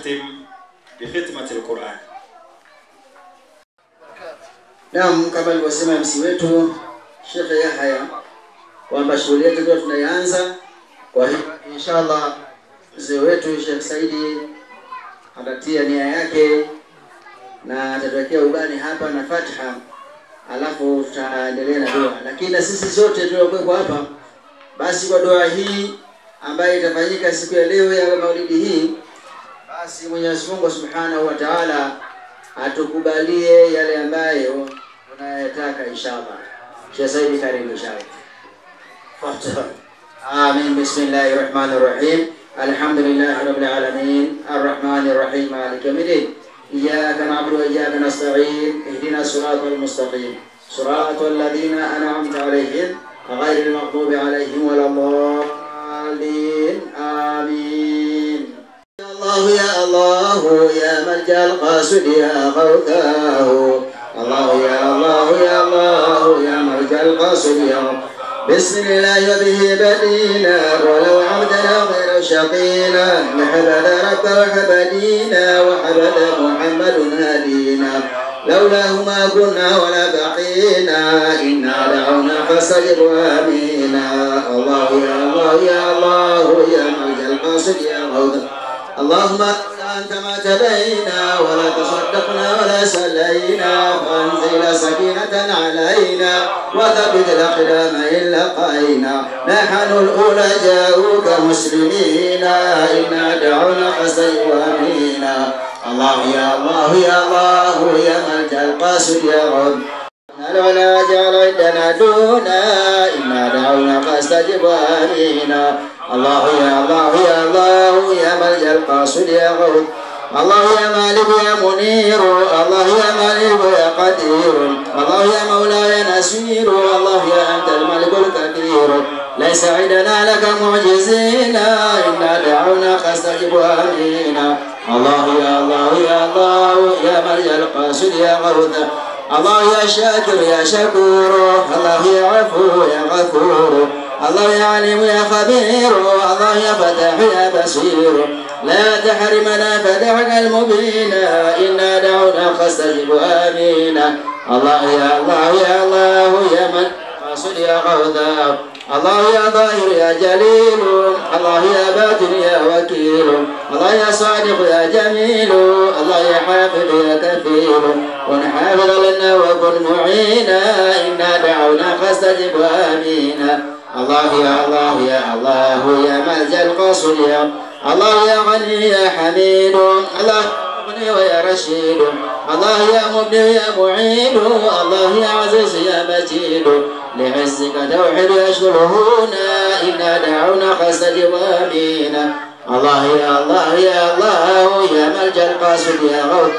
نختم بختمة القرآن. Naam, kama alivyosema MC wetu Sheikh Yahya kwamba shughuli yetu ndio tunaanza. Kwa hiyo inshallah mzee wetu Sheikh Saidi atatia nia yake na atatuwekea ubani hapa na Fatiha, alafu tutaendelea na dua. Lakini sisi sote tuliokuwa hapa, basi kwa dua hii ambayo itafanyika siku ya leo ya Maulidi hii, basi Mwenyezi Mungu Subhanahu wa Ta'ala atukubalie yale ambayo tunayataka inshallah. Sheikh Saidi karibu inshallah. Fatiha. Amin. Bismillahir Rahmanir Rahim. Alhamdulillahi Rabbil Alamin. Arrahmanir Rahim. Maliki yawmiddin. Iyyaka na'budu wa iyyaka nasta'in. Ihdinas siratal mustaqim. Siratal ladzina an'amta 'alaihim ghairil maghdubi 'alaihim waladdallin. Amin. Ya Allah ya maljal qasid ya ghawthahu. Allah ya Allah ya Allah ya maljal qasid ya بسم الله وبه بدينا ولو عبدنا غير شقينا نحمد رب وحبدينا وحبد محمد هدينا لولاه ما كنا ولا بقينا إنا دعونا فاستجب آمينا الله يا الله يا الله يا ملجأ القاصد يا غوث اللهم أنت ما تبينا ولا تصدقنا ولا سلينا فانزل سكينة علينا وثبت الأقدام إن لقينا نحن الأولى جاءوك مسلمين إنا دعونا فاستجب آمينا الله يا الله يا الله يا ملجأ القاصد يا رب العلا جعل عندنا دونا إنا دعونا فاستجب آمينا الله يا الله يا الله يا ملجأ القاصد يا غوث الله يا مالك يا منير الله يا مالك يا قدير الله يا مولاي نسير الله يا أنت الملك الكبير ليس عندنا لك معجزين إنا دعونا فاستجب آمينا الله يا الله يا الله يا ملجأ القاصد يا غوث الله يا شاكر يا شكور الله يا عفو يا غفور الله يا عليم يا خبير الله يا فتاح يا بصير لا تحرمنا فدعنا المبين إنا دعونا فاستجب آمين الله يا الله يا الله يا من قاصد يا غوثا الله يا ظاهر يا جليل الله يا باطن يا وكيل الله يا صادق يا جميل الله يا حافظ يا كفيل ونحافظ لنا وكن معينا إنا دعونا فاستجب آمين الله يا الله يا الله يا ملجأ القاصد يا الله يا غني يا حميد الله مغني ويا رشيد الله يا مبدع يا معيد الله يا عزيز يا مجيد لعزك توحيد يشغلهنا إنا دعونا فاستجب آمين الله يا الله يا الله يا ملجأ القاصد يا غوث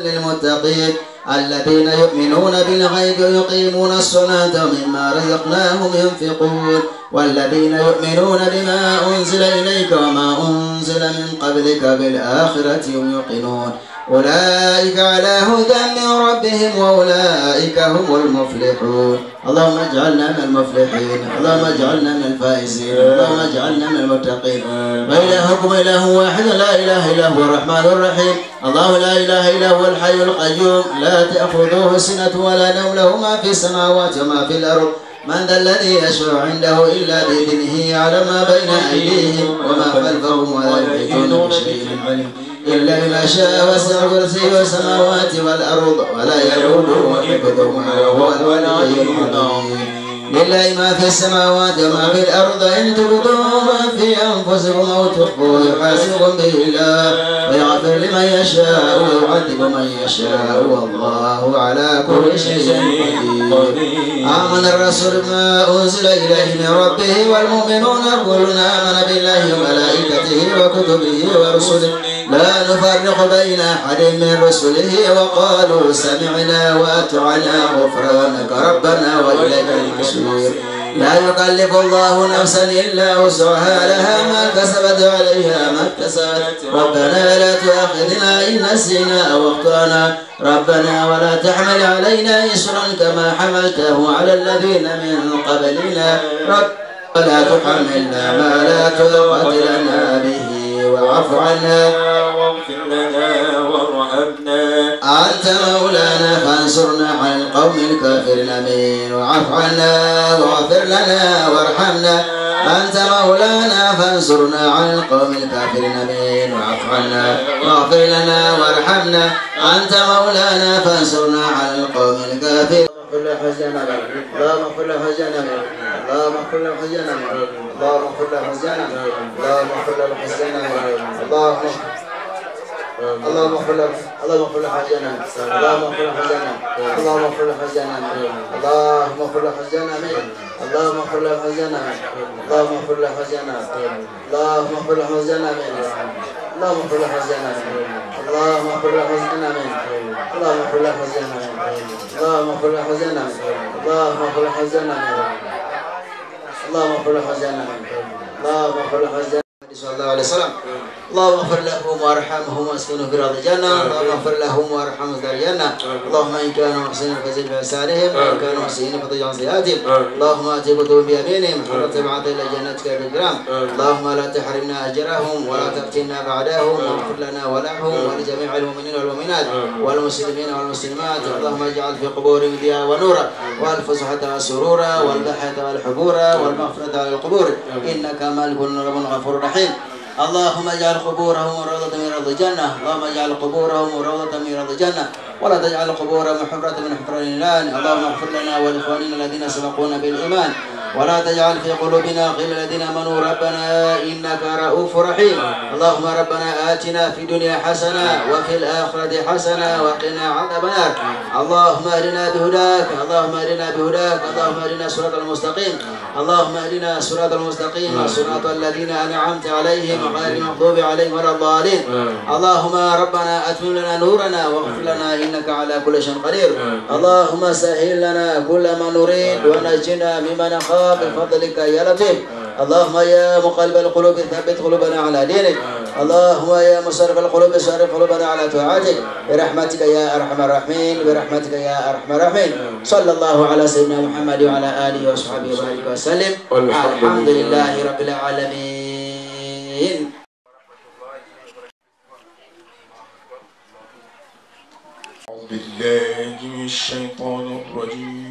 للمتقين الذين يؤمنون بالغيب ويقيمون الصلاة ومما رزقناهم ينفقون والذين يؤمنون بما أنزل إليك وما أنزل من قبلك بالآخرة هم يوقنون أولئك على هدى من ربهم وأولئك هم المفلحون اللهم اجعلنا من المفلحين اللهم اجعلنا من الفائزين اللهم اجعلنا من المتقين وإلهكم إله واحد لا إله إلا هو الرحمن الرحيم الله لا إله إلا هو الحي القيوم لا تأخذه سنة ولا نوم له ما في السماوات وما في الأرض من ذا الذي يشفع عنده إلا بإذنه يعلم ما بين أيديهم وما خلفهم ولا يحيطون بشيء إلا بما شاء وسع كرسيه السماوات والأرض ولا يعوده حفظهما وهو العلي العظيم لله ما في السماوات وما في الأرض إن تبدوا ما في أنفسكم أو تخفوه يحاسبكم به الله ويغفر لمن يشاء ويعذب من يشاء والله على كل شيء قدير آمن الرسول بما أنزل إليه من ربه والمؤمنون كلنا آمن بالله وملائكته وكتبه ورسله لا نفرق بين أحد من رسله وقالوا سمعنا وأطعنا غفرانك ربنا وإليك المصير لا يكلف الله نفسا إلا وسعها لها ما كسبت عليها ما اكتسبت ربنا لا تؤاخذنا إن نسينا أو أخطأنا ربنا ولا تحمل علينا إصرا كما حملته على الذين من قبلنا رب ولا تحملنا ما لا طاقة لنا به واعف عنا فاغفر لنا وارحمنا. أنت مولانا فانصرنا على القوم الكافرين آمين. واعف عنا واغفر لنا وارحمنا. أنت مولانا فانصرنا على القوم الكافرين آمين. واعف عنا واغفر لنا وارحمنا. أنت مولانا فانصرنا على القوم الكافرين. اللهم اغفر لحزننا اللهم اغفر لحزننا اللهم اغفر لحزننا اللهم اغفر لحزننا اللهم اغفر لحزننا اللهم اغفر له اللهم اغفر له حزنا اللهم اغفر له حزنا اللهم اغفر له حزنا اللهم اغفر له حزنا اللهم اغفر له حزنا اللهم اغفر له حزنا اللهم اغفر له حزنا اللهم اغفر له حزنا اللهم اغفر له حزنا اللهم اغفر له حزنا اللهم اغفر له حزنا اللهم اغفر له حزنا اللهم اغفر له حزنا اللهم اغفر له حزنا صلى الله عليه وسلم. اللهم اغفر لهم وارحمهم واسكنهم في رضا الجنة. اللهم اغفر لهم وارحمهم في الجنة. اللهم ان كانوا محسنين فزد باحسانهم وان كانوا محسنين فتجعل سيئاتهم. اللهم ات كتبهم بيمينهم حرة بعث الى جنتك بالكرام. اللهم لا تحرمنا اجرهم ولا تفتنا بعدهم واغفر لنا ولهم ولجميع المؤمنين والمؤمنات والمسلمين والمسلمات. اللهم اجعل في قبورهم ضياء ونورا والفسحة والسرورا والبحة والحبورا والمغفرة على القبور انك مالك رب غفور رحيم. اللهم اجعل قبورهم روضة من رياض الجنة. اللهم اجعل قبورهم روضة من رياض الجنة ولا تجعل قبورهم حفرة من حفر النار. اللهم اغفر لنا ولإخواننا الذين سبقونا بالإيمان ولا تجعل في قلوبنا غل الذين آمنوا ربنا إنك رؤوف رحيم. اللهم ربنا آتنا في الدنيا حسنة وفي الآخرة حسنة وقنا عذاب النار. اللهم اهدنا بهداك اللهم اهدنا بهداك اللهم اهدنا صراط المستقيم اللهم اهدنا صراط المستقيم صراط الذين أنعمت عليهم غير المغضوب عليهم ولا الضالين. اللهم ربنا أتمم لنا نورنا واغفر لنا إنك على كل شيء قدير. اللهم سهل لنا كل ما نريد ونجنا مما نخاف بفضلك يا لطيف. اللهم يا مقلب القلوب ثبت قلوبنا على دينك. اللهم يا مصرف القلوب صرف قلوبنا على طاعتك برحمتك يا أرحم الراحمين برحمتك يا أرحم الراحمين. صلى الله على سيدنا محمد وعلى آله وصحبه وبارك وسلم. الحمد لله رب العالمين. أعوذ بالله من الشيطان الرجيم.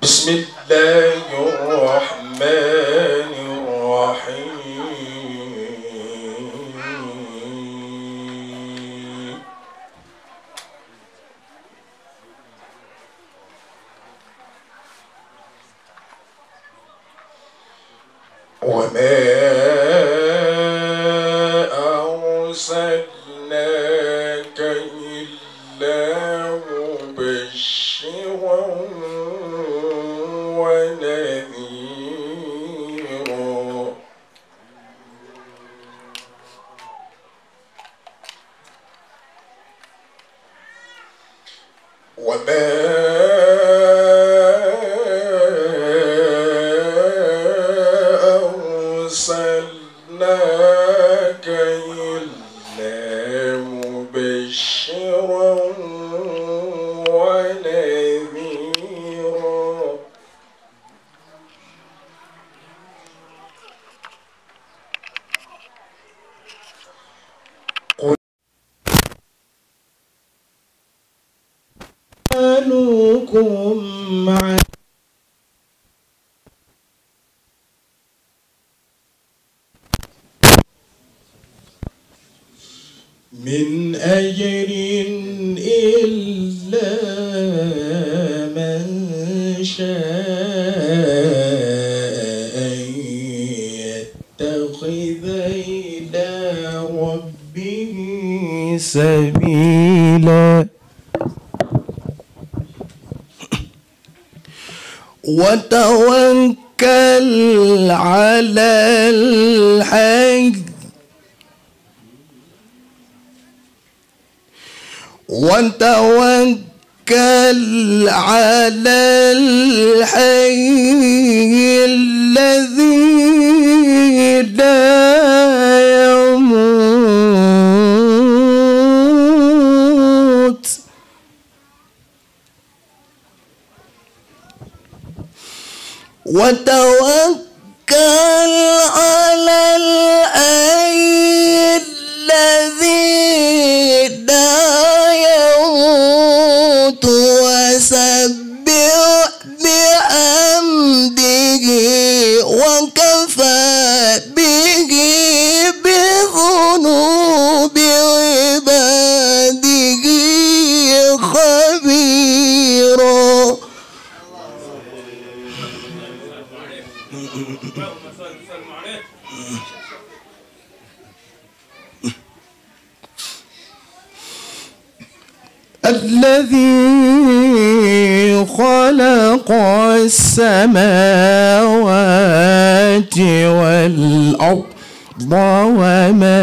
بسم الله الرحمن الرحيم. وما أرسلناك إلا مبشرا ونذيرا. وما أرسلناك إلا مبشرا ونذيرا. قلوبكم مع من أجر إلا من شاء أن يتخذ إلى ربه سبيلا. وتوكل على الحي وتوكل على الحي الذي لا يموت وتوكل على الحي الذي لا يموت وسبح بحمده وكفى به بذنوب عباده خبيرا. الذي خلق السماوات والأرض وما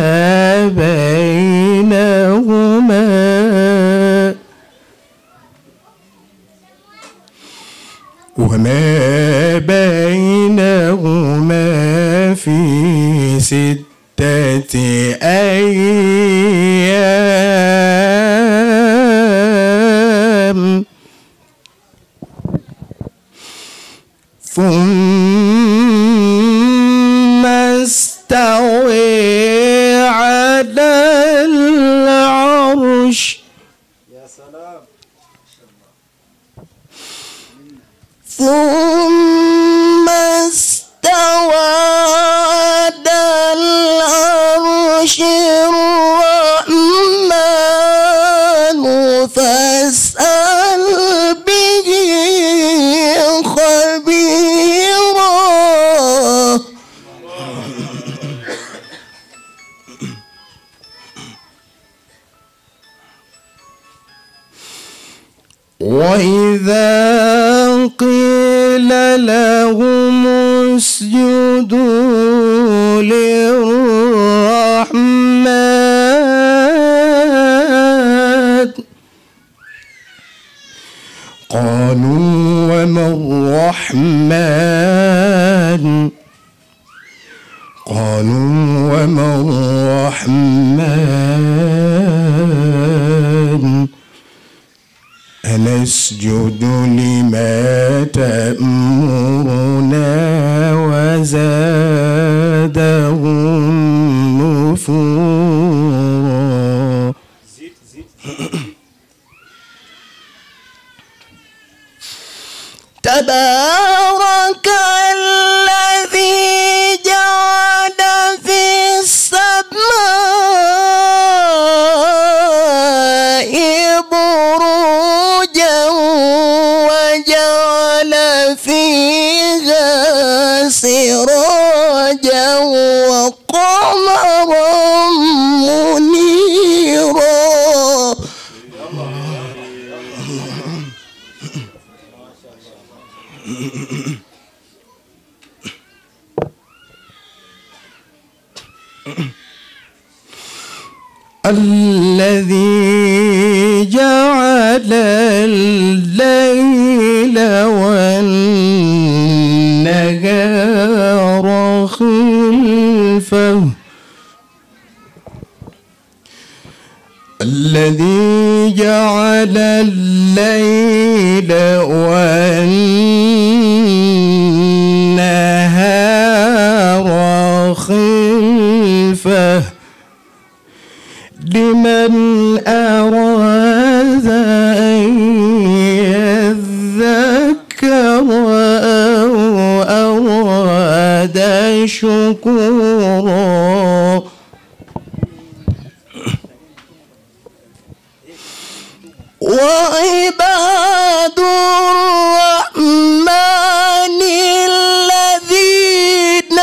بينهما في 6 أيام ثم استوى على العرش. يا سلام. ثم استوى على العرش الرحمن فاسأل به خبيرا. وإذا قيل لهم اسجدوا للرحمن قالوا وما الرحمن أنسجد لما تأمرنا وزادهم نفورا. تبارك الذي جعل في السماء بروجا وجعل فيها سراجا وقمرا منيرا. الذي جعل الليل والنهار خلفه الذي جعل الليل والنهار خلفه لمن أراد أن يذكر أو أراد شكورا. وعباد الرحمن الذين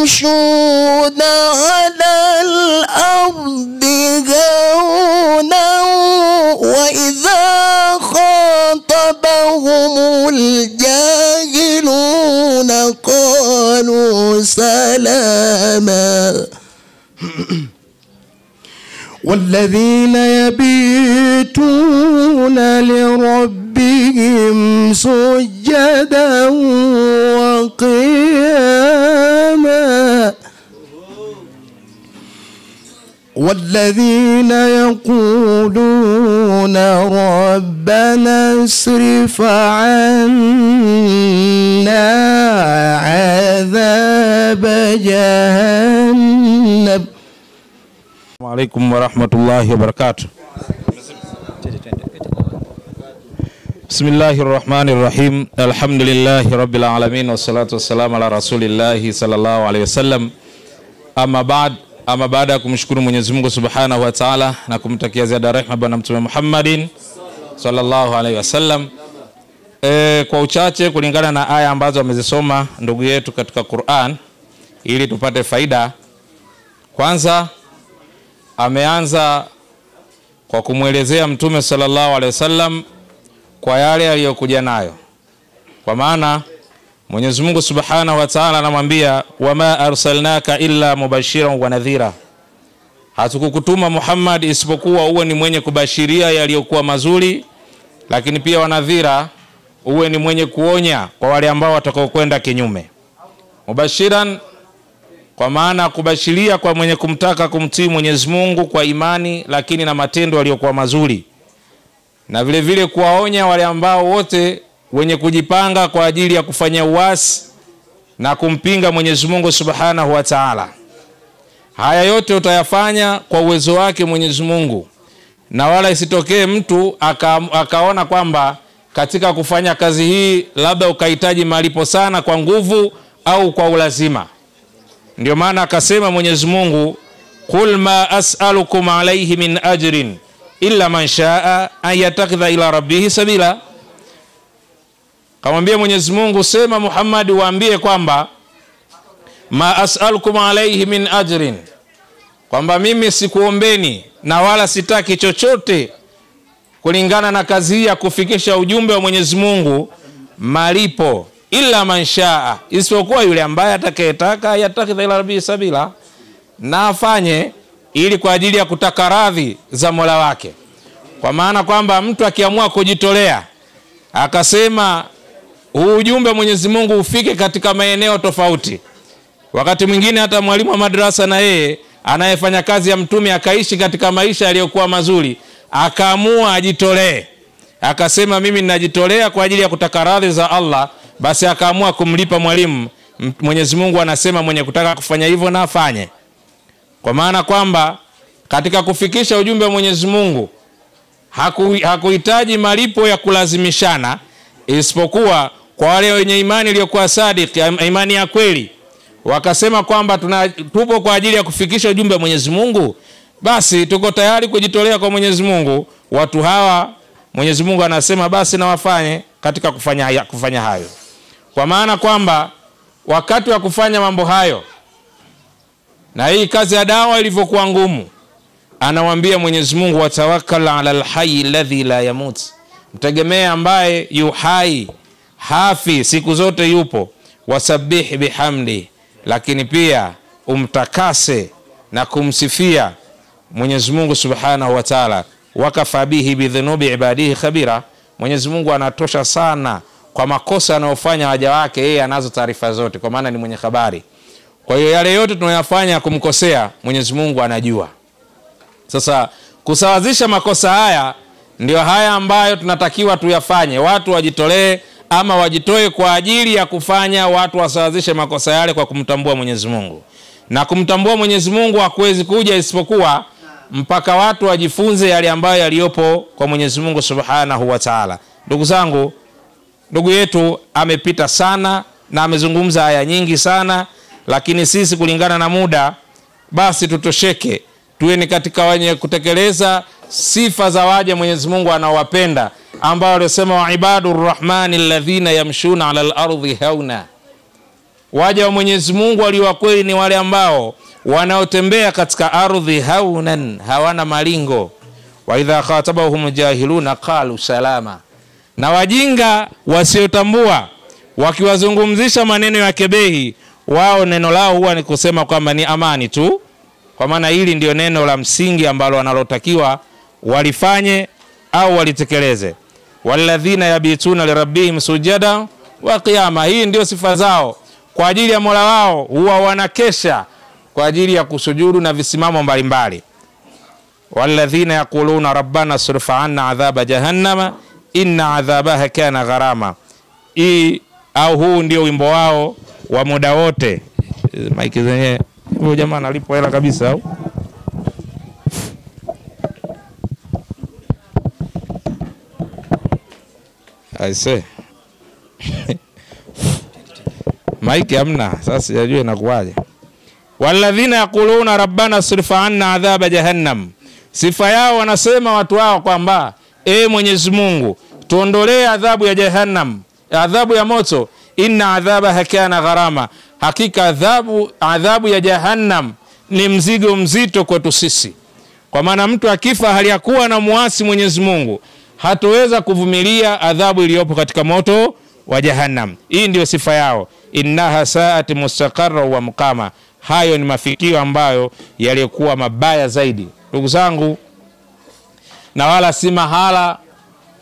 يمشون على الأرض هونا وإذا خاطبهم الجاهلون قالوا سلاما. والذين يبيتون لربهم سجدا وقياما والذين يقولون ربنا اصرف عنا عليكم ورحمة الله وبركاته. بسم الله الرحمن الرحيم. الحمد لله رب العالمين والصلاة والسلام على رسول الله صلى الله عليه وسلم. Ama baada ya kumshukuru Mwenyezi Mungu Subhanahu wa Ta'ala na kumtakia ziada rehema bwana Mtume Muhammadin sallallahu alaihi wasallam, kwa uchache kulingana na aya ambazo amezisoma ndugu yetu katika Qur'an ili tupate faida. Kwanza ameanza kwa kumuelezea Mtume sallallahu alaihi wasallam kwa yale aliyokuja nayo, kwa maana Mwenyezi Mungu Subhanahu wa Ta'ala anamwambia wama arsalnaka illa mubashiran wa nadhira, hatukukutuma Muhammad isipokuwa uwe ni mwenye kubashiria yaliyokuwa mazuri, lakini pia wanadhira, uwe ni mwenye kuonya kwa wale ambao watakao kwenda kinyume. Mubashiran kwa maana kubashiria kwa mwenye kumtaka kumtii Mwenyezi Mungu kwa imani lakini na matendo yaliyokuwa mazuri, na vile vile kuwaonya wale ambao wote wenye kujipanga kwa ajili ya kufanya uasi na kumpinga Mwenyezi Mungu Subhanahu wa Ta'ala. Haya yote utayafanya kwa uwezo wake Mwenyezi Mungu, na wala isitokee mtu akaona kwamba katika kufanya kazi hii labda ukahitaji malipo sana kwa nguvu au kwa ulazima. Ndio maana akasema Mwenyezi Mungu, qul ma as'alukum alayhi min ajrin illa man shaa an yattakhidha ila rabbih sabila. Kamwambia Mwenyezi Mungu, sema Muhammad waambie kwamba ma as'alukum alayhi min ajrin, kwamba mimi sikuombeni na wala sitaki chochote kulingana na kazi ya kufikisha ujumbe wa Mwenyezi Mungu malipo, illa man shaa, isipokuwa yule ambaye atakayetaka yatakidha ila rabbi sabila, na afanye ili kwa ajili ya kutaka radhi za Mola wake. Kwa maana kwamba mtu akiamua kujitolea akasema huu ujumbe Mwenyezi Mungu ufike katika maeneo tofauti, wakati mwingine hata mwalimu wa madrasa na yeye anayefanya kazi ya mtume akaishi katika maisha yaliyokuwa mazuri, akaamua ajitolee, akasema mimi ninajitolea kwa ajili ya kutaka radhi za Allah, basi akaamua kumlipa mwalimu. Mwenyezi Mungu anasema mwenye kutaka kufanya hivyo na afanye. Kwa maana kwamba katika kufikisha ujumbe wa Mwenyezi Mungu hakuhitaji malipo ya kulazimishana, isipokuwa kwa wale wenye imani iliyokuwa sadiki, imani ya kweli, wakasema kwamba tupo kwa ajili ya kufikisha ujumbe wa Mwenyezi Mungu, basi tuko tayari kujitolea kwa Mwenyezi Mungu. Watu hawa Mwenyezi Mungu anasema basi na wafanye katika kufanya hayo. Kwa maana kwamba wakati wa kufanya mambo hayo, na hii kazi ya dawa ilivyokuwa ngumu, anawaambia Mwenyezi Mungu watawakkal ala alhayy alladhi la yamut, mtegemee ambaye yu hai, hafi, siku zote yupo. Wasabbih bihamdi, lakini pia umtakase na kumsifia Mwenyezi Mungu Subhanahu wa Ta'ala. Wakafa bihi bidhunubi ibadihi khabira, Mwenyezi Mungu anatosha sana kwa makosa anayofanya waja wake, yeye anazo taarifa zote, kwa maana ni mwenye habari. Kwa hiyo yale yote tunayofanya kumkosea Mwenyezi Mungu anajua. Sasa kusawazisha makosa haya ndio haya ambayo tunatakiwa tuyafanye. Watu wajitolee ama wajitoe kwa ajili ya kufanya watu wasawazishe makosa yale kwa kumtambua Mwenyezi Mungu. Na kumtambua Mwenyezi Mungu hakuwezi kuja isipokuwa mpaka watu wajifunze yale ambayo yaliyopo kwa Mwenyezi Mungu Subhanahu wa Ta'ala. Ndugu zangu, ndugu yetu amepita sana na amezungumza aya nyingi sana, lakini sisi kulingana na muda basi tutosheke, tuwe ni katika wenye kutekeleza sifa za waja Mwenyezi Mungu anaowapenda, ambao alisema wa ibadur rahmani alladhina yamshuna ala al-ardhi hauna. Waja wa Mwenyezi Mungu walio kweli ni wale ambao wanaotembea katika ardhi haunan, hawana malingo. Wa idha khatabahum jahiluna qalu salama, na wajinga wasiotambua wakiwazungumzisha maneno ya kebehi, wao neno lao huwa ni kusema kwamba ni amani tu. Kwa maana hili ndio neno la msingi ambalo wanalotakiwa walifanye au walitekeleze. Walladhina yabituna lirabbihim sujada wa qiyama, hii ndio sifa zao kwa ajili ya Mola wao, huwa wanakesha kwa ajili ya kusujudu na visimamo mbalimbali. Walladhina yaquluna rabbana surf anna adhaba jahannama inna adhabaha kana gharama. Hii au huu ndio wimbo wao wa muda wote. Maiki zenyewe huyo jamaa analipo hela kabisa au? Aise. Maiki hamna, sasa sijajua inakuwaje. Walladhina yaquluna rabbana sirif anna adhaba jahannam. Sifa yao wanasema watu hao kwamba Mwenyezi Mungu tuondolee adhabu ya jahannam, adhabu ya moto. Inna adhabaha kana gharama. Hakika adhabu ya jahannam ni mzigo mzito kwetu sisi. Kwa maana mtu akifa hali ya kuwa na muasi Mwenyezi Mungu hatoweza kuvumilia adhabu iliyopo katika moto wa jahannam. Hii ndio sifa yao. Innaha sa'at mustaqarra wa muqama. Hayo ni mafikio ambayo yalikuwa mabaya zaidi. Ndugu zangu, na wala si mahala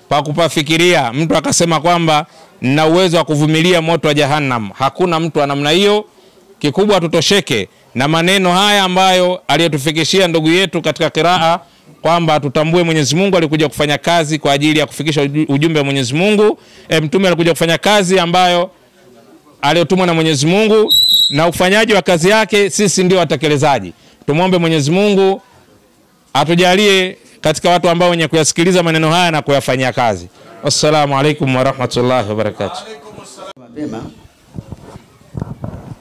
pa kupafikiria mtu akasema kwamba nina uwezo wa kuvumilia moto wa jahannam. Hakuna mtu wa namna hiyo. Kikubwa tutosheke na maneno haya ambayo aliyotufikishia ndugu yetu katika qiraa kwamba tutambue Mwenyezi Mungu alikuja kufanya kazi kwa ajili ya kufikisha ujumbe wa Mwenyezi Mungu. Mtume alikuja kufanya kazi ambayo aliyotumwa na Mwenyezi Mungu, na ufanyaji wa kazi yake sisi ndio watekelezaji. Tumuombe Mwenyezi Mungu atujalie katika watu ambao wenye kuyasikiliza maneno haya na kuyafanyia kazi. Assalamu alaikum wa rahmatullahi wa barakatuh. Mapema.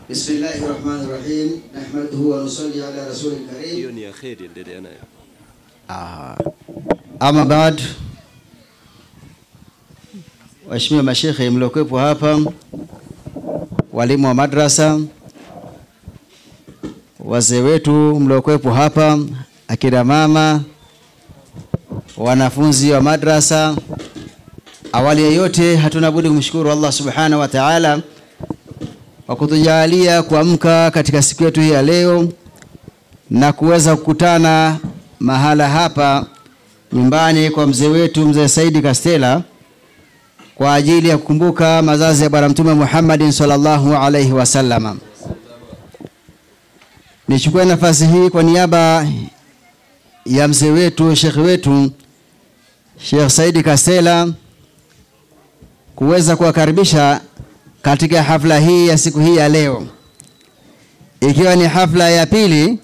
Bismillahirrahmanirrahim. Nahmaduhu wa nusalli ala rasulil karim. Hiyo ni ya kheri, endelea nayo. Ama baad, waheshimiwa mashekhe mliokuwepo hapa, walimu wa madrasa, wazee wetu mliokuwepo hapa, akina mama, wanafunzi wa madrasa, awali ya yote hatuna budi kumshukuru Allah subhanahu wa ta'ala kwa kutujalia kuamka katika siku yetu hii ya leo na kuweza kukutana mahala hapa nyumbani kwa mzee wetu mzee Saidi Kastela kwa ajili ya kukumbuka mazazi ya Bwana Mtume Muhammad sallallahu alaihi wasallam. Nichukue nafasi hii kwa niaba ya mzee wetu, Sheikh wetu Sheikh Saidi Kastela kuweza kuwakaribisha katika hafla hii ya siku hii ya leo, ikiwa ni hafla ya pili.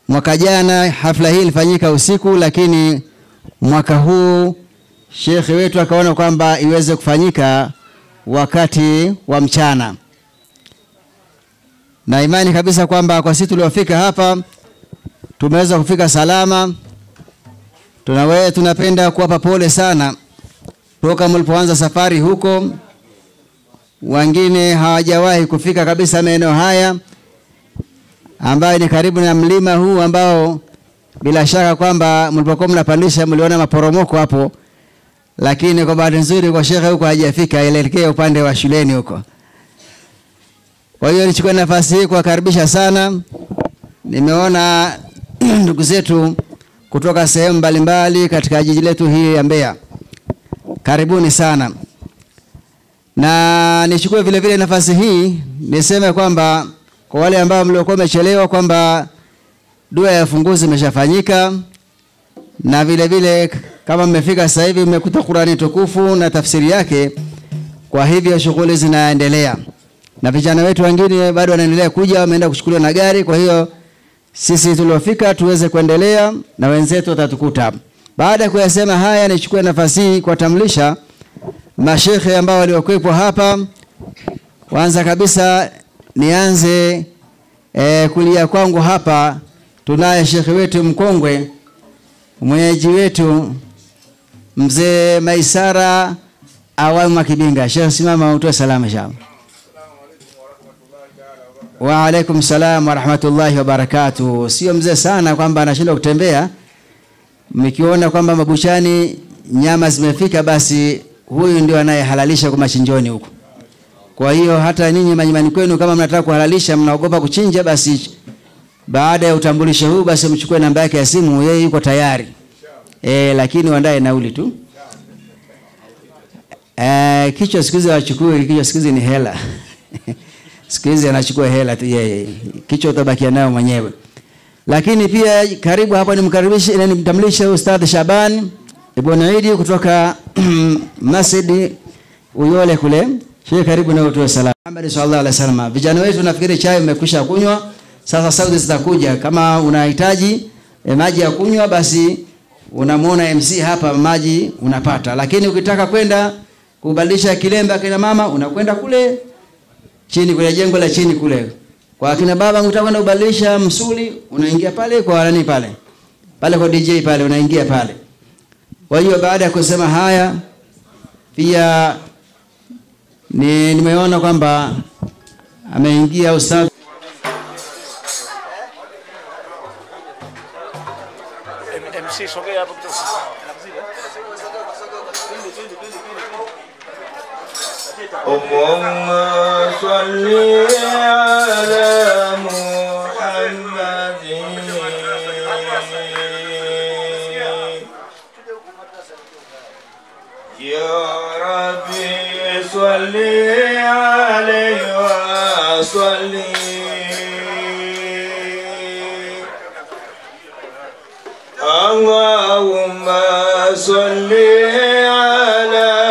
Mwaka jana hafla hii ilifanyika usiku, lakini mwaka huu Sheikh wetu akaona kwamba iweze kufanyika wakati wa mchana, na imani kabisa kwamba kwa sisi tuliofika hapa tumeweza kufika salama. Tunapenda kuwapa pole sana toka mlipoanza safari huko. Wengine hawajawahi kufika kabisa maeneo haya ambayo ni karibu na mlima huu ambao bila shaka kwamba mlipokuwa mnapandisha mliona maporomoko hapo, lakini kwa bahati nzuri kwa shekhe huko hajafika, elekea upande wa shuleni huko. Kwa hiyo nichukue nafasi hii kuwakaribisha sana. Nimeona ndugu zetu kutoka sehemu mbalimbali katika jiji letu hili ya Mbeya. Karibuni sana. Na nichukue vile vile nafasi hii niseme kwamba kwa wale ambao mliokuwa mmechelewa kwamba dua ya funguzi imeshafanyika, na vile vile kama mmefika sasa hivi mmekuta Qur'ani tukufu na tafsiri yake. Kwa hivyo shughuli zinaendelea, na vijana wetu wengine bado wanaendelea kuja, wameenda kuchukuliwa na gari. Kwa hiyo sisi tuliofika tuweze kuendelea na wenzetu watatukuta. Baada ya kuyasema haya, nichukue nafasi hii kuwatambulisha mashekhe ambao waliokuwepo hapa. Kwanza kabisa nianze kulia kwangu hapa, tunaye shekhe wetu mkongwe, mwenyeji wetu mzee Maisara Awamu Kibinga. Sheikh, simama utoe salama shamba. Wa alaikum salam wa rahmatullahi wa barakatuh. Sio mzee sana kwamba anashindwa kutembea. Mkiona kwamba mabuchani nyama zimefika, basi huyu ndio anayehalalisha kwa machinjoni huko. Kwa hiyo hata ninyi manyumbani kwenu kama mnataka kuhalalisha, mnaogopa kuchinja, basi baada ya utambulisho huu basi mchukue namba yake ya simu, yeye yuko tayari. Lakini waandae nauli tu. Kichwa siku hizi wachukue, kichwa siku hizi ni hela. Siku hizi anachukua hela tu yeye. Kichwa utabakia nayo mwenyewe. Lakini pia karibu hapa nimtambulishe Ustadh Shaban Ibn Eid kutoka Masjid Uyole kule. Sheikh, karibu na utoe salamu. Muhammad sallallahu alaihi wasallam. Vijana wetu nafikiri chai umekwisha kunywa. Sasa sauti zitakuja. Kama unahitaji maji ya kunywa, basi unamuona MC hapa maji unapata. Lakini ukitaka kwenda kubadilisha kilemba kina mama unakwenda kule chini kule jengo la chini kule. Kwa akina baba unataka kwenda kubadilisha msuli unaingia pale kwa nani pale. Pale kwa DJ pale unaingia pale. Kwa hiyo baada ya kusema haya pia nimeona kwamba ameingia ustadhi MC sogea hapo kidogo. Allahumma salli ala Muhammadin ya Rabbi salli alayhi wa salli Allahumma salli ala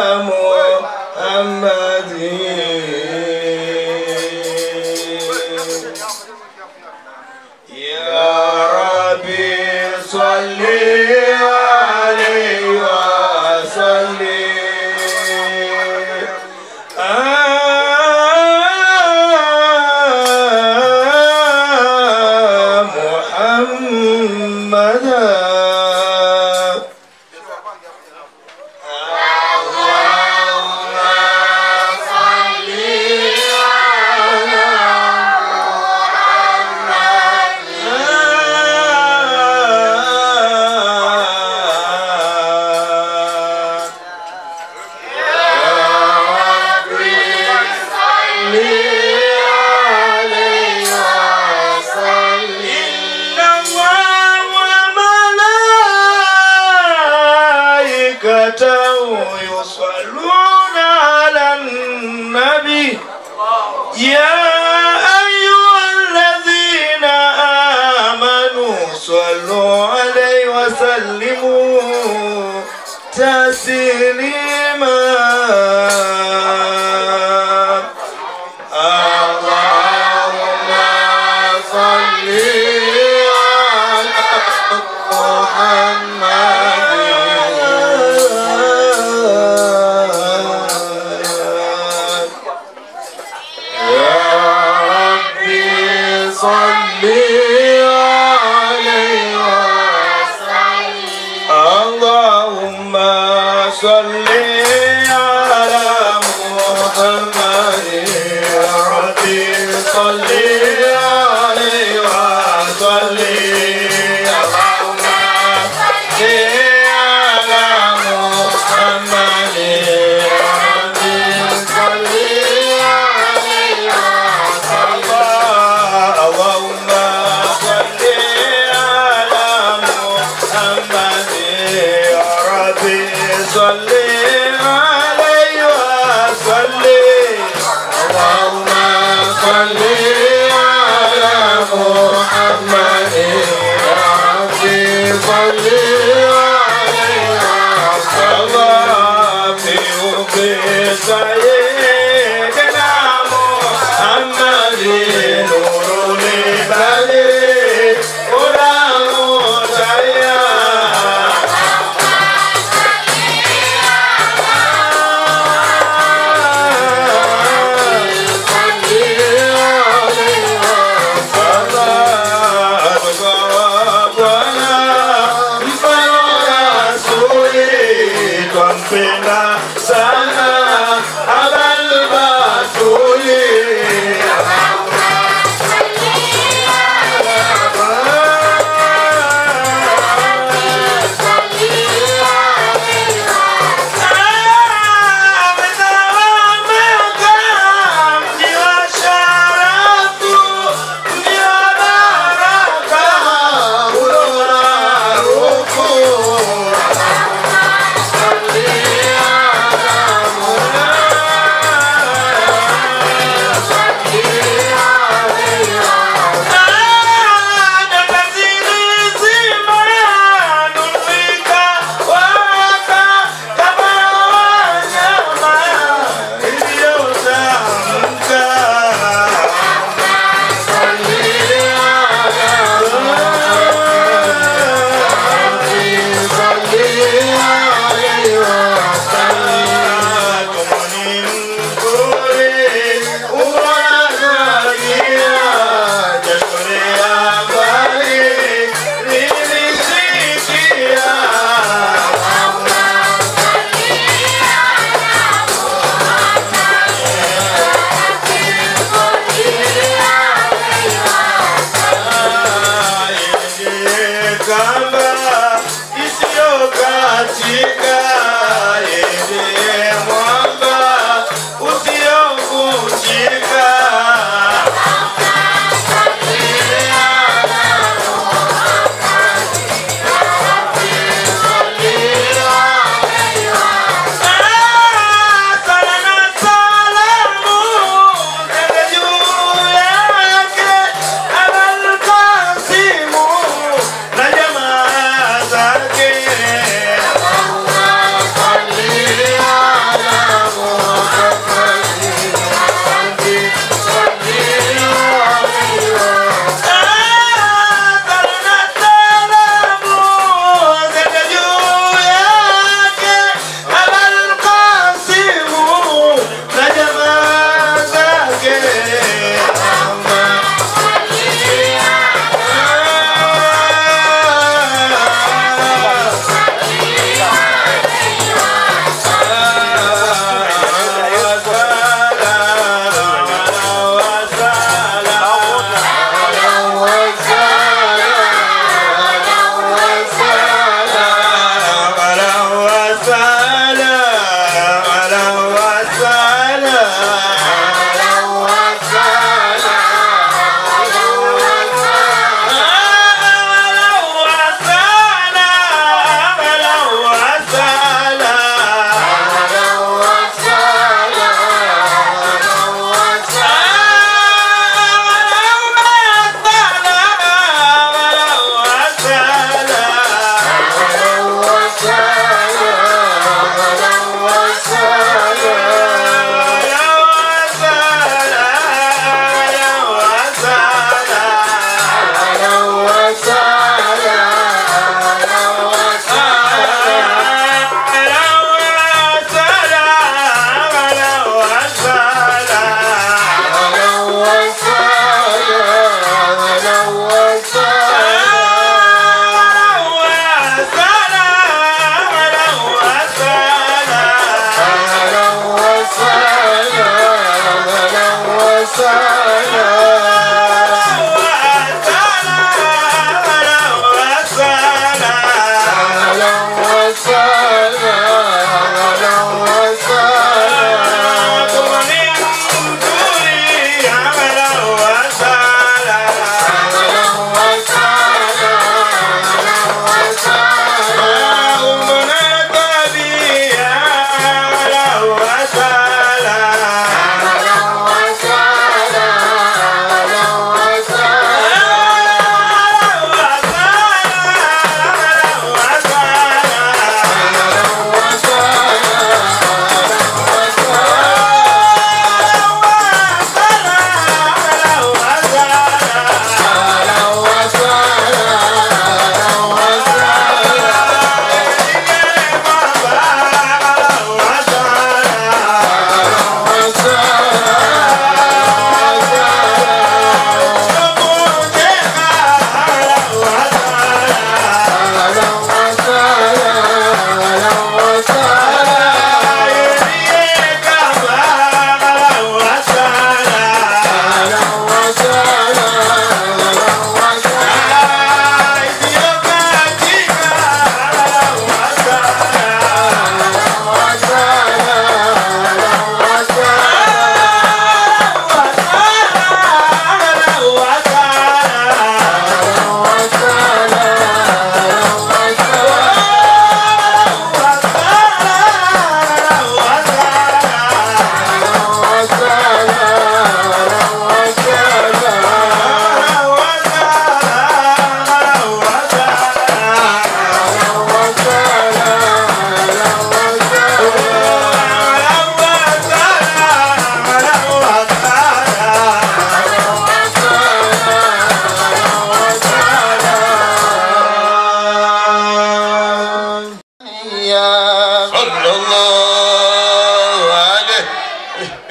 يصلون على النبي يا أيها الذين آمنوا صلوا عليه وسلموا تسليما اللهم صل على محمد صل على محمد يا ربي صل عليه وسلم اللهم صل على محمد يا ربي صل عليه وسلم اللهم صل على محمد يا ربي صل عليه وسلم اللهم صل على محمد يا ربي صل عليه وسلم في سيدنا محمد نور البدر غلام Pena sana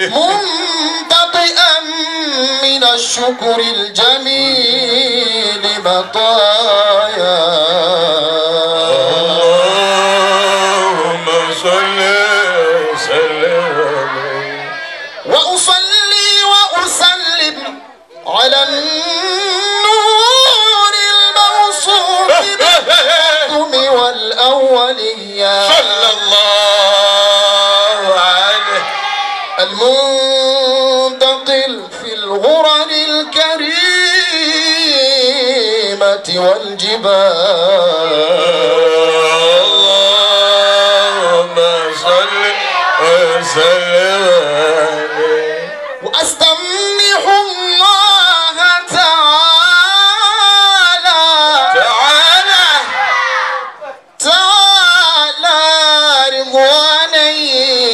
منتطئا من الشكر الجميل بطايا. اللهم صل وسلم وأصلي وأسلم على النور الموصوف بالقدم والأولية صلى الله عليه المنتقل في الغرر الكريمة والجبال. اللهم صل وسلم وأستمنح الله تعالى رضوانا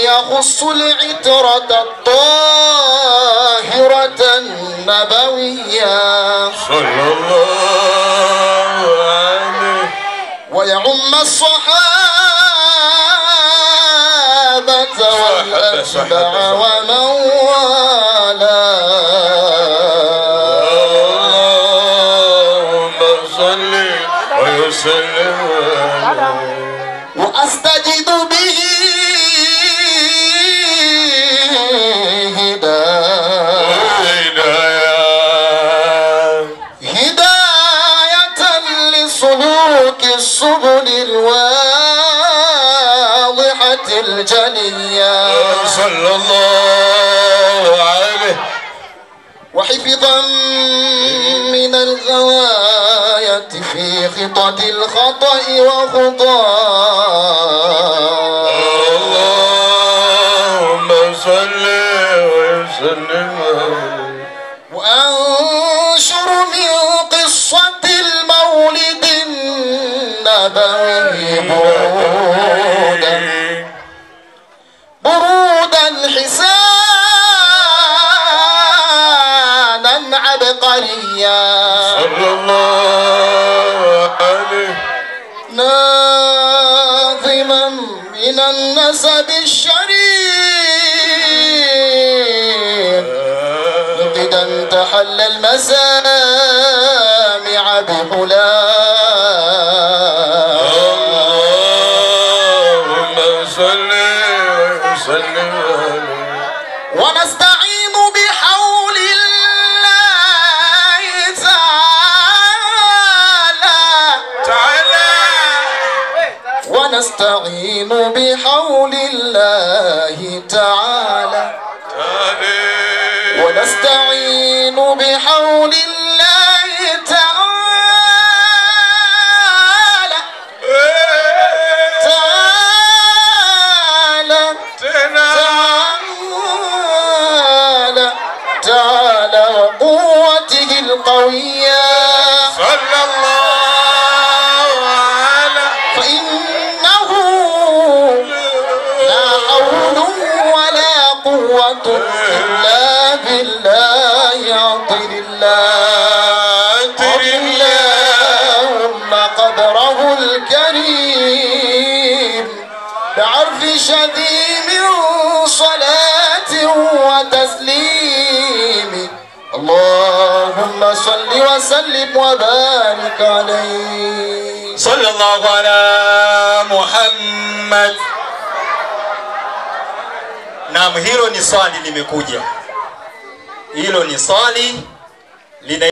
يخص العترة الطاهرة النبوية صلى الله عليه ويعم الصحابة والأتباع ومن والاه. اللهم صل وسلم وأستجد به هداية لسلوك السبل الواضحة الجلية صلى الله عليه وحفظا من الغواية في خطط الخطأ وخطاه. اللهم صل وسلم وأنشر من قصة المولد النبوي برودا حسانا عبقريا صلى الله عليه ناظما من النسب الشريف مقدا تحل المسامع بحلاه. اللهم صل وسلم ونستعين بحول ونستعين بحول الله تعالى ونستعين بحول الله تعالى تعالى وقوته القوية صلى الله على فإنه لا حول ولا قوة إلا بالله عطر اللهم قدره الكريم بعرف شديد صلاة وتسليم اللهم صل وسلم وبارك عليه صلى الله على Muhammad. Naam, hilo ni swali limekuja. Hilo ni swali lina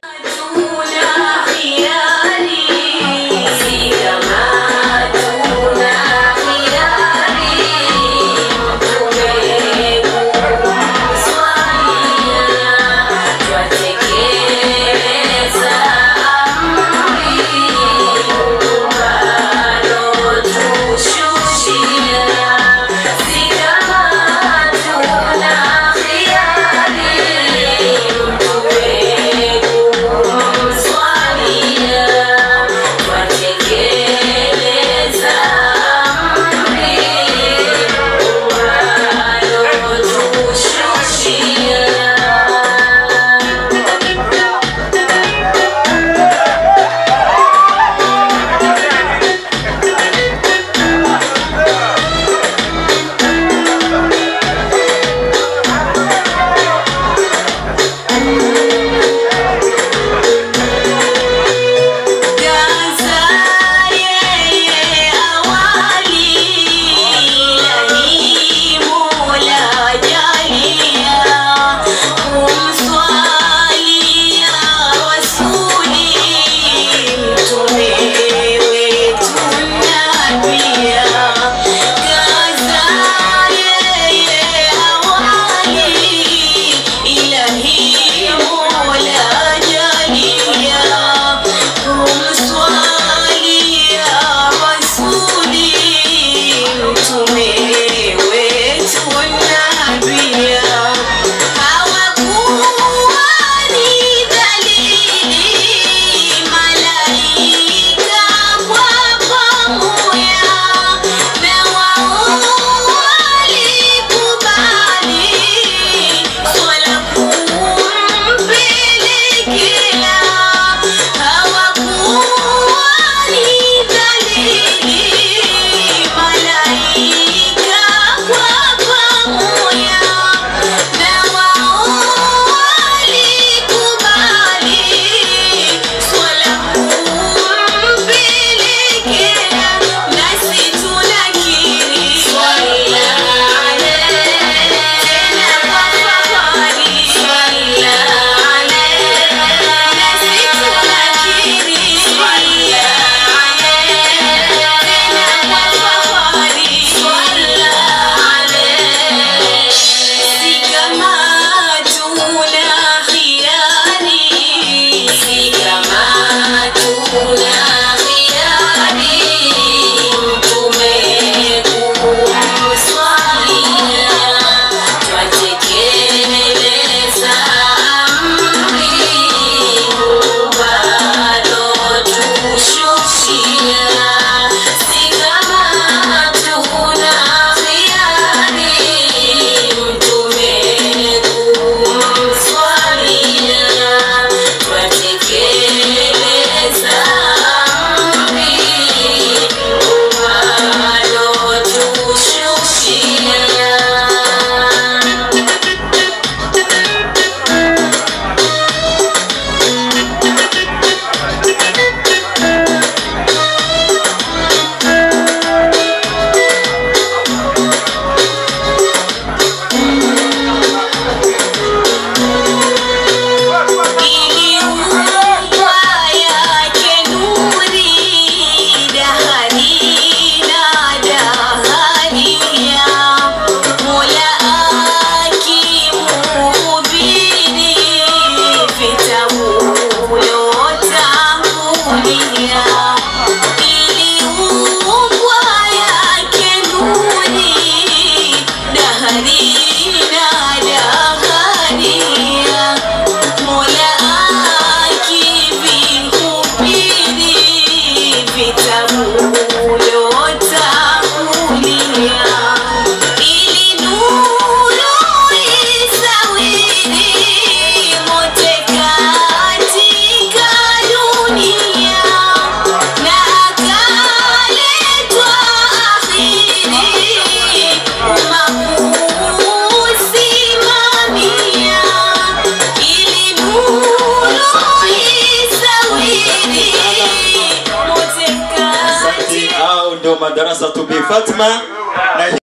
madrasatu Bi Fatma.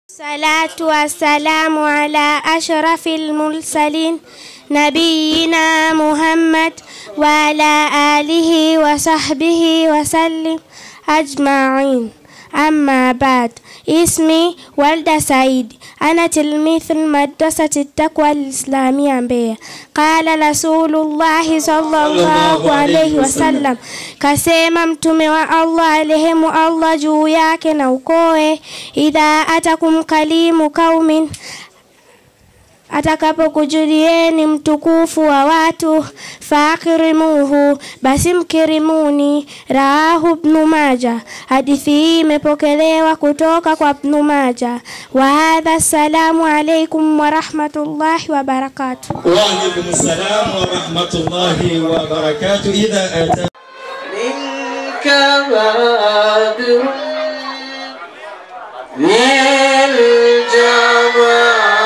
Salatu wassalamu ala ashrafil mursalin nabiyina Muhammad wa ala alihi wa sahbihi wa sallim ajma'in. أما بعد. اسمي والدة سعيد. أنا تلميذ المدرسة التقوى الإسلامية بيه. قال رسول الله صلى الله عليه وسلم كسيما mtume wa Allah alehemu Allah juu yake na ukoe, idha atakum kalimu kaumin, atakapokujulieni mtukufu wa watu, fakirimuhu, basi mkirimuni. Rawahu Ibn Majah. Hadithi hii imepokelewa kutoka kwa Ibn Majah. Wa hadha, assalamu alaykum wa rahmatullahi wa barakatuh. Wa alaykum assalam wa rahmatullahi wa barakatuh. Idha ata minka badir lil jamaa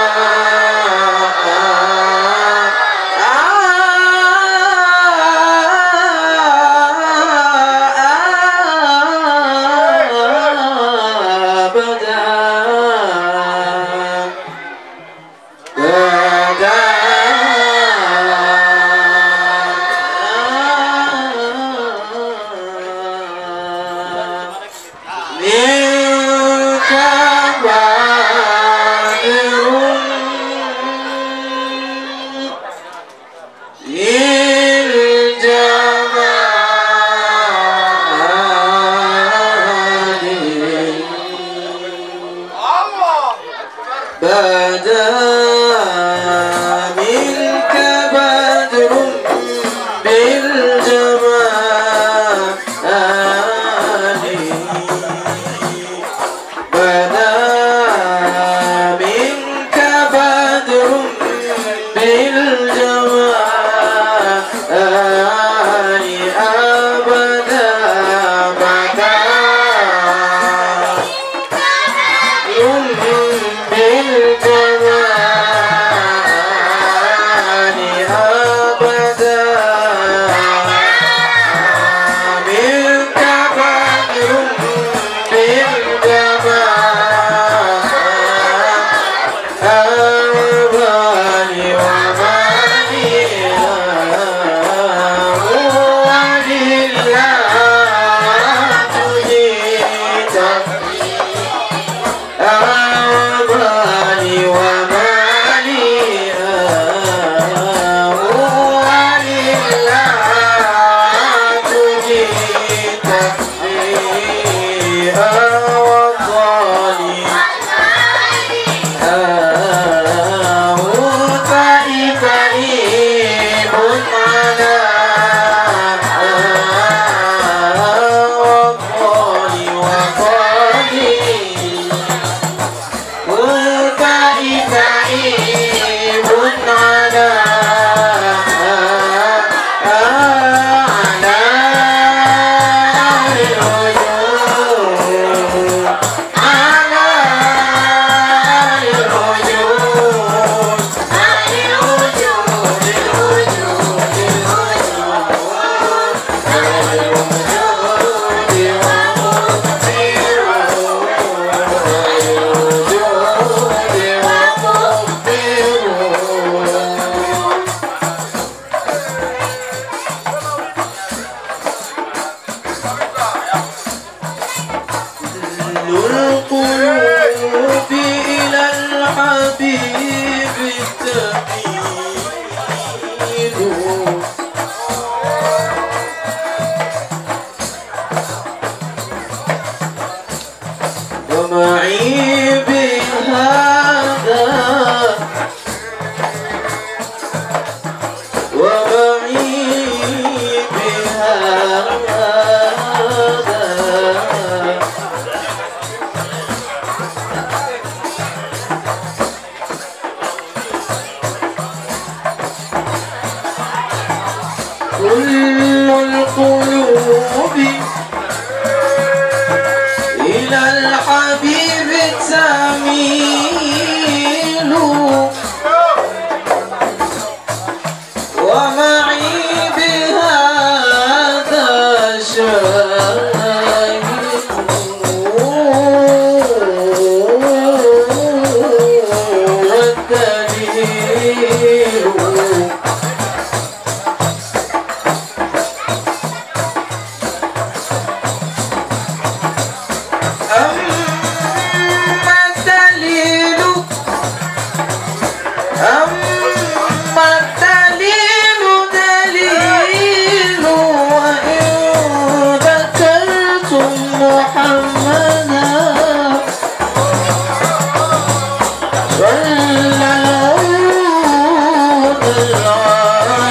أما الدليل دليل وإن ذكرتم محمدا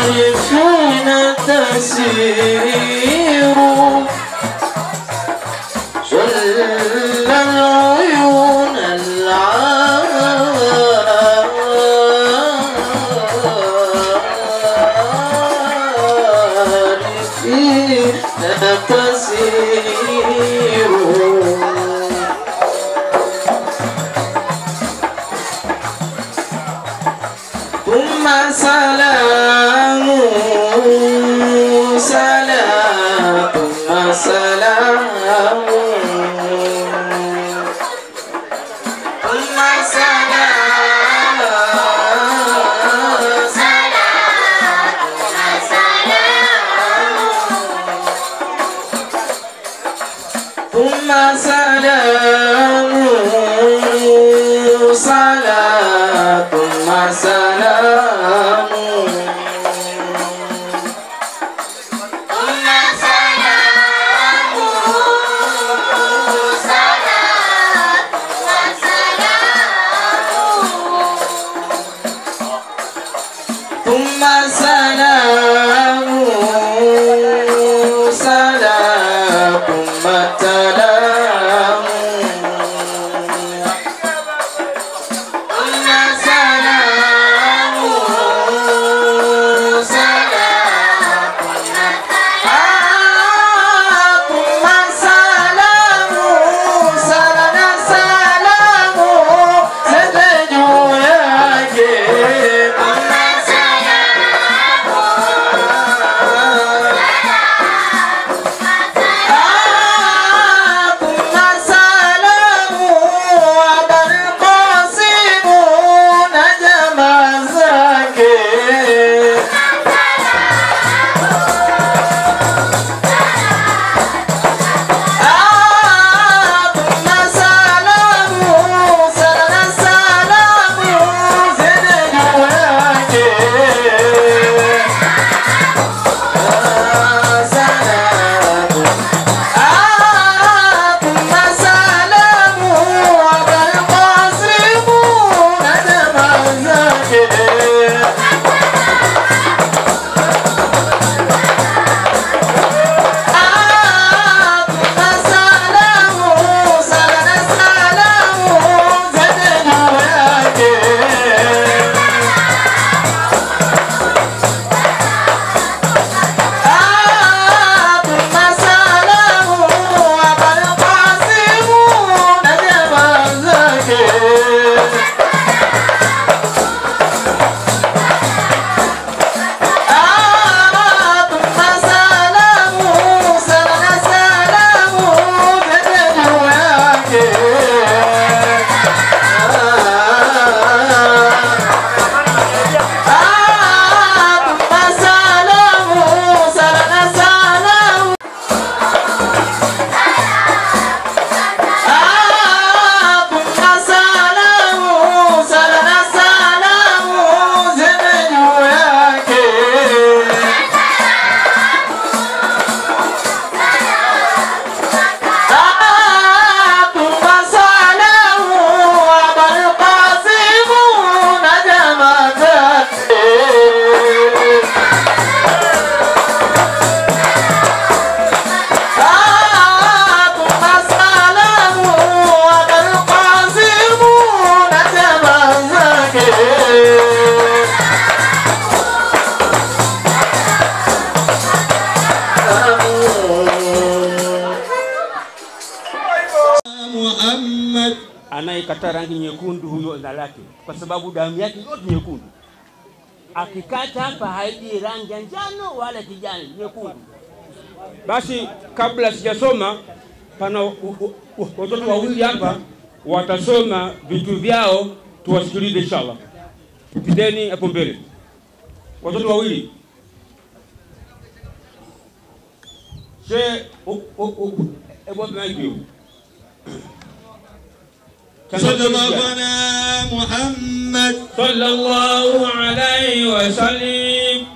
العارفين تسير شل العيون العارفين تسير ثم سلام سلام ثم سلام ثم سلام ثم سلام صلاة ثم سلام ثم سلام سلام ثم تلام ثم سلام سلام ثم سلام سلام سلام ستجو يا جيب Anayekata rangi nyekundu huyo na lake, kwa sababu damu yake yote nyekundu. Akikata hapa haiji rangi ya njano wala kijani, nyekundu. Basi kabla sijasoma, pana watoto wawili hapa watasoma vitu vyao, tuwasikilize inshallah. Tupiteni hapo mbele. Watoto wawili. She ebo maiki. صلى الله على محمد صلى الله عليه وسلم.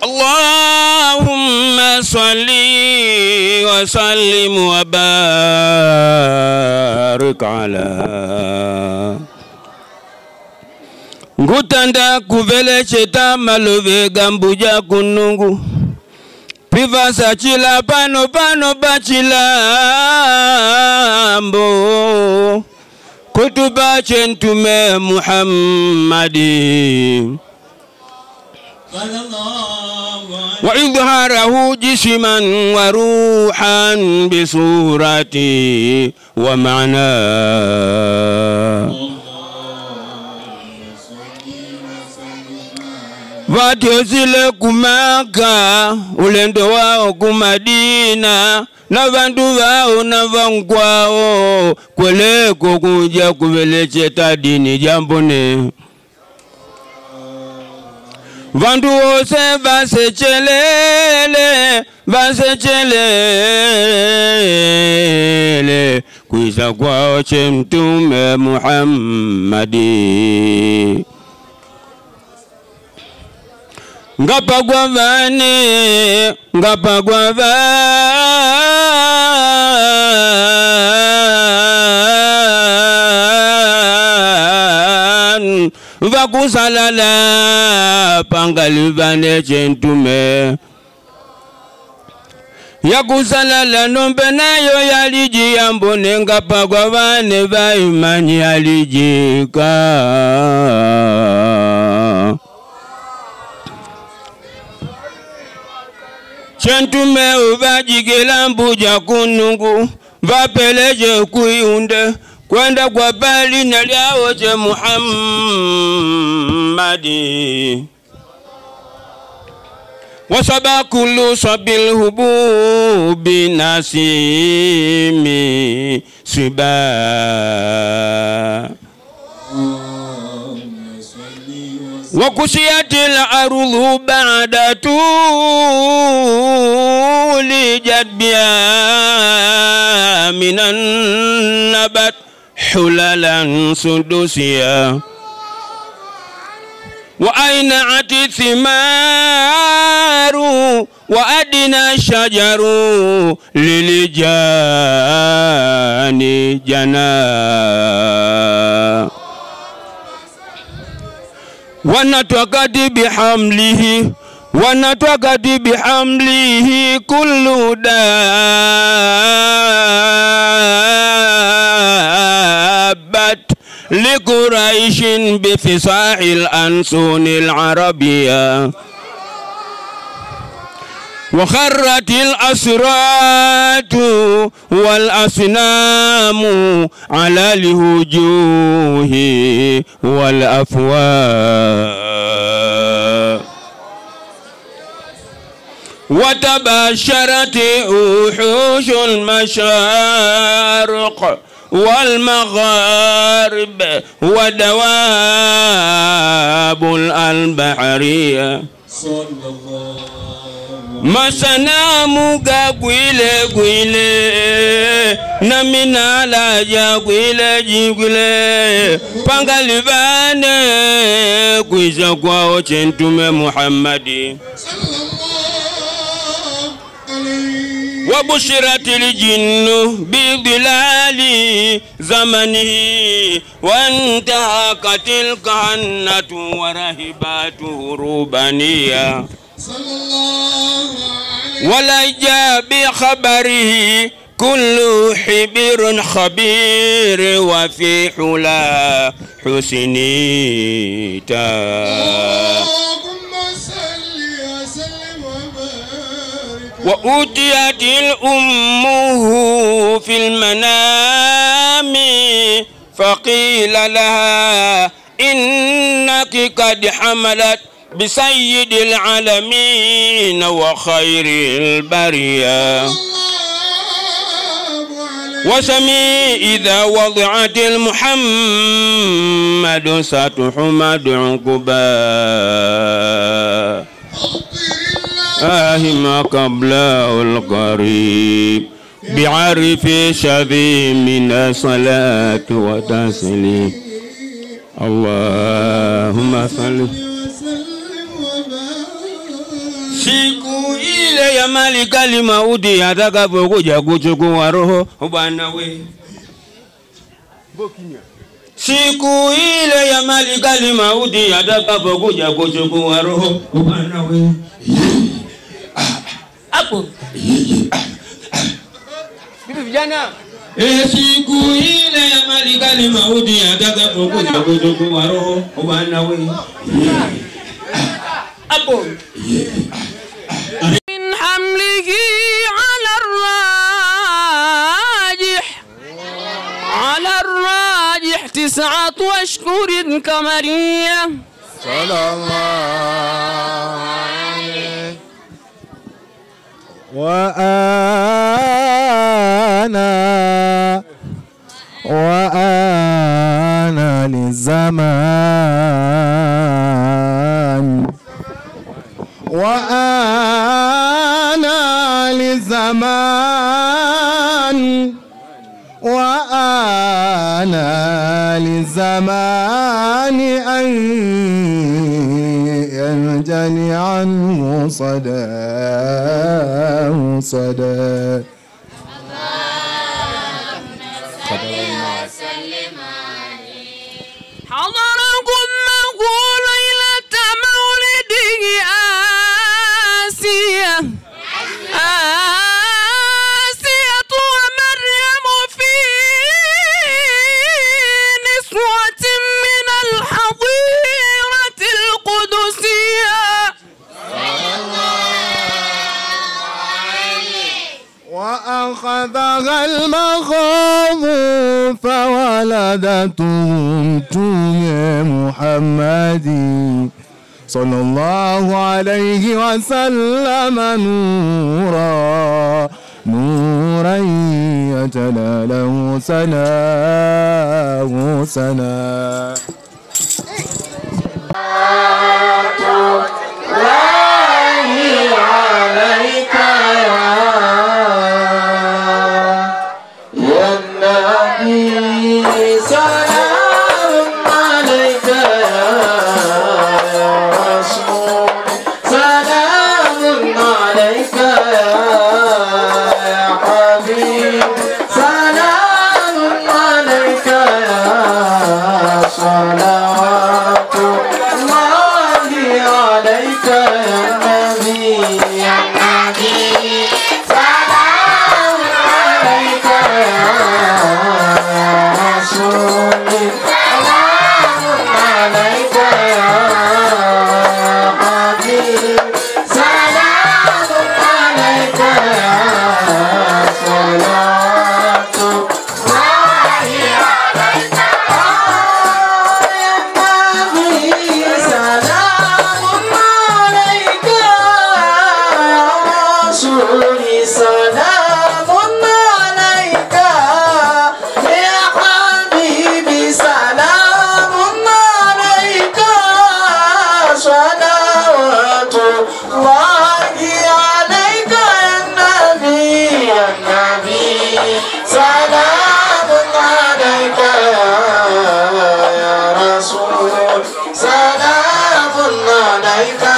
اللهم صل وسلم وبارك على ngutanda kuvele cheta malove gambuja kunungu pivasa chila pano bachila mbo kutuba chentume Muhammadi وإظهاره جسما وروحا بصورته ومعناه Vatiozile kumaka ulendo wao kumadina na vandu vao na vankwao kweleko kuja kuvelecheta dini jambone vandu wose vasechelele kuisa kwao che mtume Muhammadi ngapagwa vane ngapagwa van vakusalala pangali vane chentume yakusalala nombe nayo yaliji yambone ngapagwa vane vaimani yalijika Chantume uvajigela mbuja kunungu vapeleje kuiunde kwenda kwa bali na liao che Muhammadi wasaba kullu sabil hububi nasimi siba وكسيت الأرض بعد طول جدبها من النبات حللا سدسيا وأينعت الثمار وأدنى الشجر للجان جنا ونتوقد بحمله كل دابت لقريش بفصاح الأنسون العربية وخرت الأسرات والأصنام على الوجوه والأفواه وتبشرت وحوش المشارق والمغارب ودواب البحرية masanamu ga gwile namina la ja gwile jigwile pangalivane kuisa kwao chentume Muhammadi وبشرت الجن بظلال زمنه وانتهكت الكهنة ورهباته ربانية ولجا بخبره كل حبير خبير وفي حلا حسنيتا وأوتيت الأمه في المنام فقيل لها إنك قد حملت بسيد العالمين وخير البرية وسمي إذا وضعت المحمد ستحمد عقبا ما قبله القريب بعرف شذي من الصلاة وتسليم اللهم صل siku ile ya malikali mauti atakapokuja kuchukua roho bwana we siku ile ya malikali mauti atakapokuja kuchukua roho bwana we hapo bibi vijana siku ile ya malikali mauti atakapokuja kuchukua roho bwana we hapo من حمله على الراجح 9 أشهر قمرية صلى الله عليه وأنا للزمان وأنا للزمان أن ينجلي عنه صداه صداه حضركم مقول ليلة مولده آسية ومريم في نسوة من الحظيرة القدسية وأخذها المخاض فولدتهم محمد صلى الله عليه وسلم نورا يتلاله سناه سنا عليك يا النبي سلام عليك يا رسول سلام عليك يا حبيب سلام عليك يا صلوات الله عليك يا نبي يا نبي سلام عليك يا رسول سلام عليك يا حبيب سلام عليك يا صلوات الله عليك يا نبي سلام عليك يا رسول سلام عليك يا حبيبي سلام عليك صلوات الله عليك يا نبي يا نبي سلام عليك يا رسول سلام عليك يا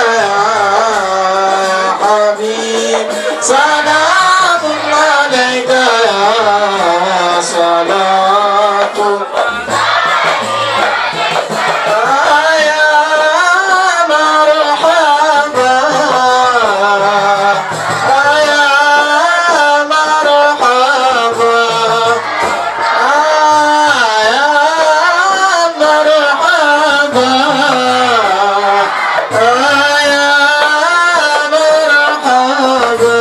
حبيب سلام عليك يا صلاة يا مرحبا يا مرحبا يا مرحبا يا مرحبا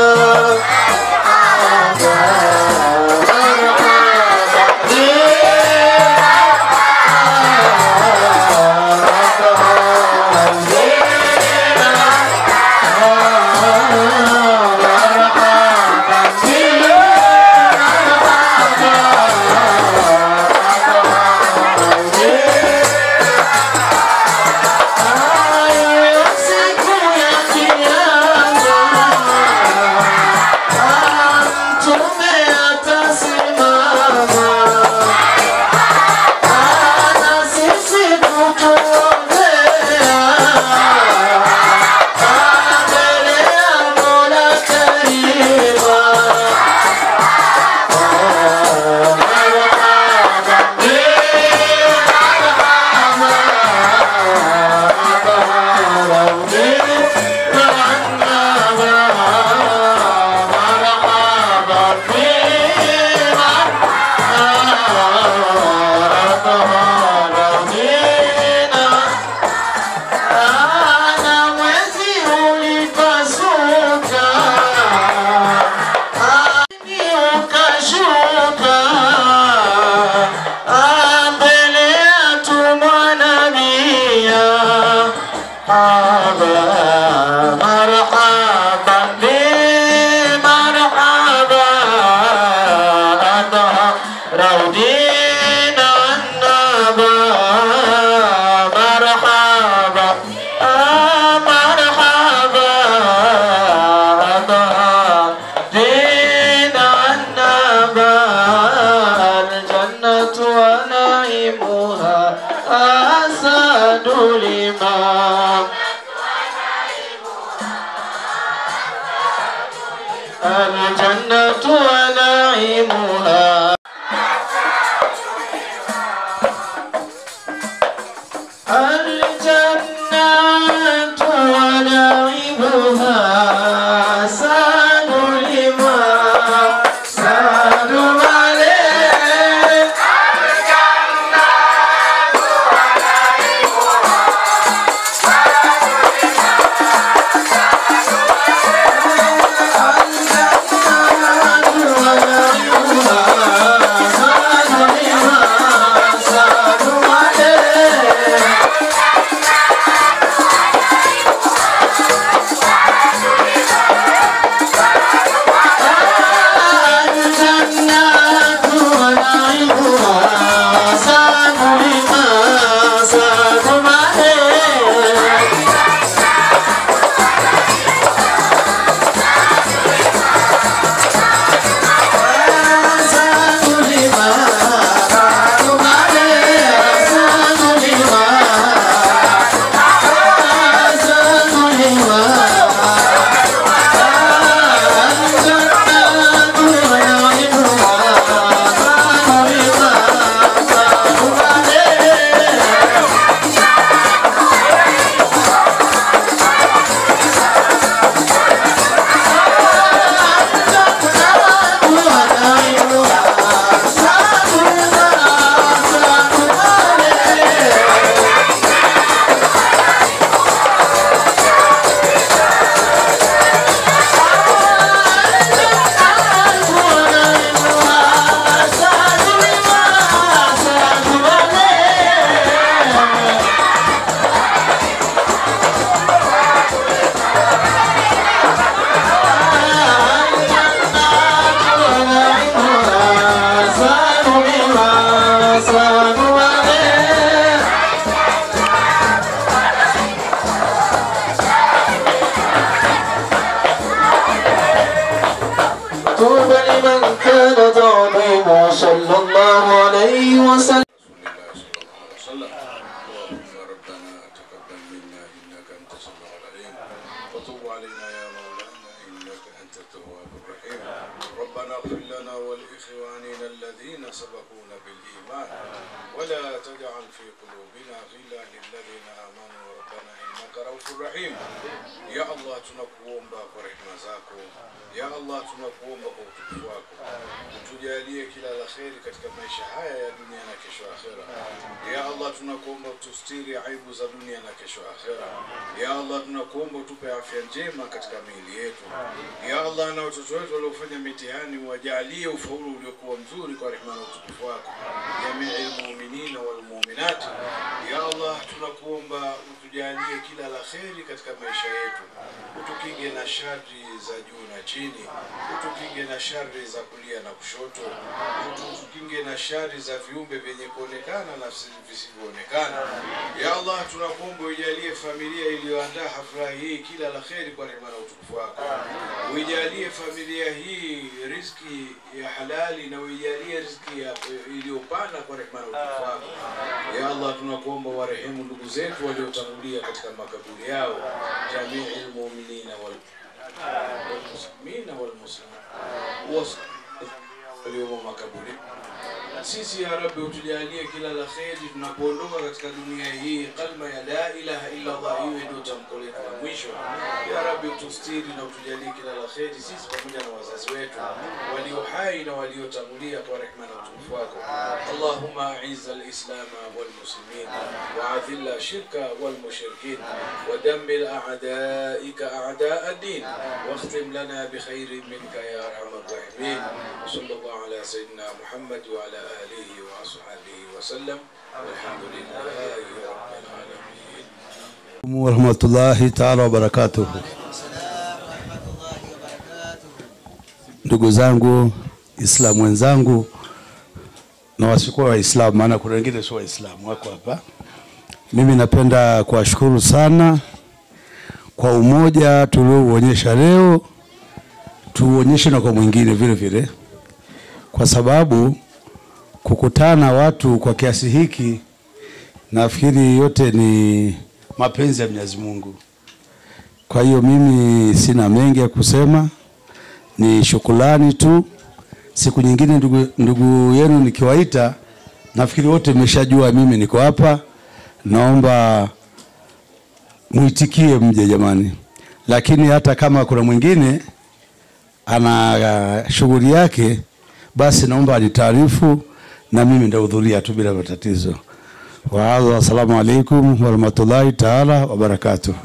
مرحبا مرحبا بمرحبا أطهر دين النبا مرحبا مرحبا أطهر دين النبا الجنة ونعيمها أسد الإمام الجنة ونعيمها الجنة ونعيمها أسد الإمام سلم عليه طوبى لمن كان تعظيما صلى الله عليه وسلم. وتب علينا يا مولانا إنك أنت التواب الرحيم. ربنا اغفر لنا ولإخواننا الذين سبقونا بالإيمان ولا تجعل في قلوبنا غلا للذين آمنوا ربنا إنك رؤوف رحيم. يا الله tunakuomba kwa rehema zako, ya Allah tunakuomba kwa utukufu wako, utujalie kila la kheri katika maisha haya ya dunia na kesho akhera. Ya Allah tunakuomba utustiri aibu za dunia na kesho akhera. Ya Allah tunakuomba utupe afya njema katika miili yetu. Ya Allah na watoto wetu waliofanya mitihani wajalie ufaulu uliokuwa mzuri kwa rehema na utukufu wako. Jamii mu'minina wal mu'minat. Ya Allah tunakuomba utujalie kila la kheri katika maisha yetu. Utukinge na shari za juu na chini, utukinge na shari za kulia na kushoto, utukinge na shari za viumbe vyenye kuonekana na visivyoonekana. Ya Allah tunakuomba ujalie familia iliyoandaa hafla hii kila la kheri kwa rehema na utukufu wako. Ujalie familia hii riziki ya halali na ujalie riziki iliyopana kwa rehema na utukufu wako. Ya Allah tunakuomba warehemu ndugu zetu waliotangulia katika makaburi yao, jamii mu'minina wal muslimina wal muslimat waliomo makaburi. Sisi ya Rabbi utujalie kila la kheri tunapoondoka katika dunia hii, kalma ya la ilaha illa Allah iwe ndio tamko letu la mwisho. Ya Rabbi utustiri na utujalie kila la kheri sisi pamoja na wazazi wetu walio hai na waliotangulia kwa rehema na utukufu wako. Allahumma a'izz al-islam wal muslimin wa adhilla shirka wal mushrikin wa dammir a'da'ika a'da' ad-din واختم لنا بخير منك يا ارحم الراحمين. وصلى الله على سيدنا محمد وعلى آله وصحبه وسلم والحمد لله رب العالمين. warahmatullahi taala wabarakatuh. Ndugu zangu Islamu wenzangu na wasiokuwa Waislamu, maana kuna wengine sio Waislamu wako hapa, mimi napenda kuwashukuru sana kwa umoja tulioonyesha leo, tuonyeshe na kwa mwingine vile vile, kwa sababu kukutana watu kwa kiasi hiki nafikiri yote ni mapenzi ya Mwenyezi Mungu. Kwa hiyo mimi sina mengi ya kusema, ni shukrani tu. Siku nyingine ndugu yenu nikiwaita, nafikiri wote mmeshajua mimi niko hapa, naomba muitikie mje jamani. Lakini hata kama kuna mwingine ana shughuli yake, basi naomba anitaarifu na mimi nitahudhuria tu bila matatizo. Wa assalamu alaikum warahmatullahi taala wabarakatuh.